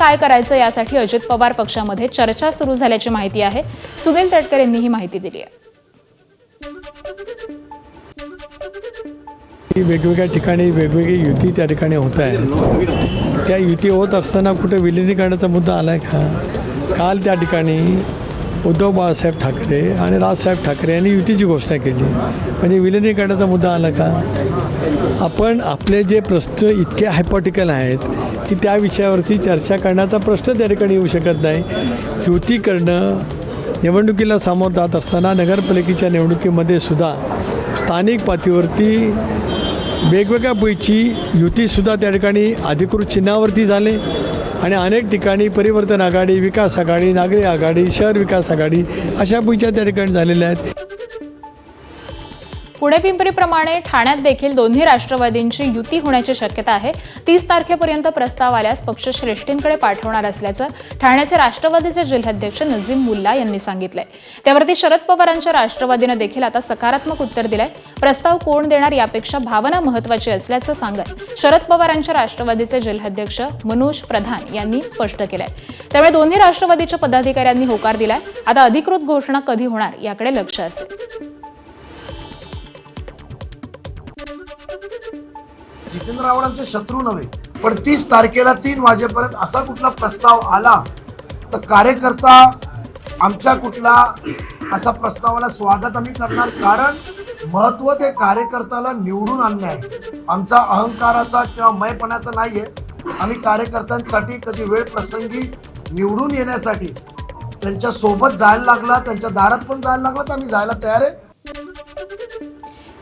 काय करायचं यासाठी अजित पवार पक्षामध्ये चर्चा सुरू झाल्याची माहिती आहे. सुनील तटकरे यांनी ही माहिती दिली आहे. वेगवेगळ्या ठिकाणी वेगवेगळी युती त्या ठिकाणी होत आहे. त्या युती होत असताना कुठे विलिनीकरणाचा मुद्दा आलाय का? काल त्या ठिकाणी उद्धव बाळासाहेब ठाकरे आणि राजसाहेब ठाकरे यांनी युतीची घोषणा केली, म्हणजे विलिनीकरणाचा मुद्दा आला का? आपण आपले जे प्रश्न इतके हायपोटिकल आहेत की त्या विषयावरती चर्चा करण्याचा प्रश्न त्या ठिकाणी येऊ शकत नाही. युती करणं, निवडणुकीला सामोरं जात असताना नगरपालिकेच्या निवडणुकीमध्ये सुद्धा स्थानिक पातळीवरती वेगवेगळ्या पैकी युतीसुद्धा त्या ठिकाणी अधिकृत चिन्हावरती झाले आणि अनेक ठिकाणी परिवर्तन आघाडी, विकास आघाडी, नागरी आघाडी, शहर विकास आघाडी अशा पैकी त्या ठिकाणी झालेल्या आहेत. पुणे पिंपरीप्रमाणे ठाण्यात देखील दोन्ही राष्ट्रवादींची युती होण्याची शक्यता आहे. 30 तारखेपर्यंत प्रस्ताव आल्यास पक्ष श्रेष्ठींकडे पाठवणार असल्याचं ठाण्याचे राष्ट्रवादीचे जिल्हाध्यक्ष नजीम मुल्ला यांनी सांगितलंय. त्यावरती शरद पवारांच्या राष्ट्रवादीनं देखील आता सकारात्मक उत्तर दिलंय. प्रस्ताव कोण देणार यापेक्षा भावना महत्वाची असल्याचं सांगत शरद पवारांच्या राष्ट्रवादीचे जिल्हाध्यक्ष मनोज प्रधान यांनी स्पष्ट केलंय. त्यामुळे दोन्ही राष्ट्रवादीच्या पदाधिकाऱ्यांनी होकार दिलाय. आता अधिकृत घोषणा कधी होणार याकडे लक्ष असेल. जितेंद्र आव्हाडांचे शत्रू नव्हे, पण 30 तारखेला 3 वाजेपर्यंत असा कुठला प्रस्ताव आला तर कार्यकर्ता आमच्या कुठला असा प्रस्तावाला स्वागत आम्ही करणार. कारण महत्व ते कार्यकर्त्याला निवडून आणणे आहे. आमचा अहंकाराचा किंवा मयपणाचा नाहीये. आम्ही कार्यकर्त्यांसाठी कधी वेळ प्रसंगी निवडून येण्यासाठी त्यांच्या सोबत जायला लागला, त्यांच्या दारात पण जायला लागला तर आम्ही जायला तयार आहे.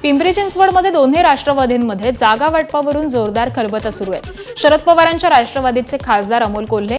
पिंपरी चिंचवडमध्ये दोन्ही राष्ट्रवादींमध्ये जागा वाटपावरून जोरदार खलबतं सुरू आहेत. शरद पवारांच्या राष्ट्रवादीचे खासदार अमोल कोल्हे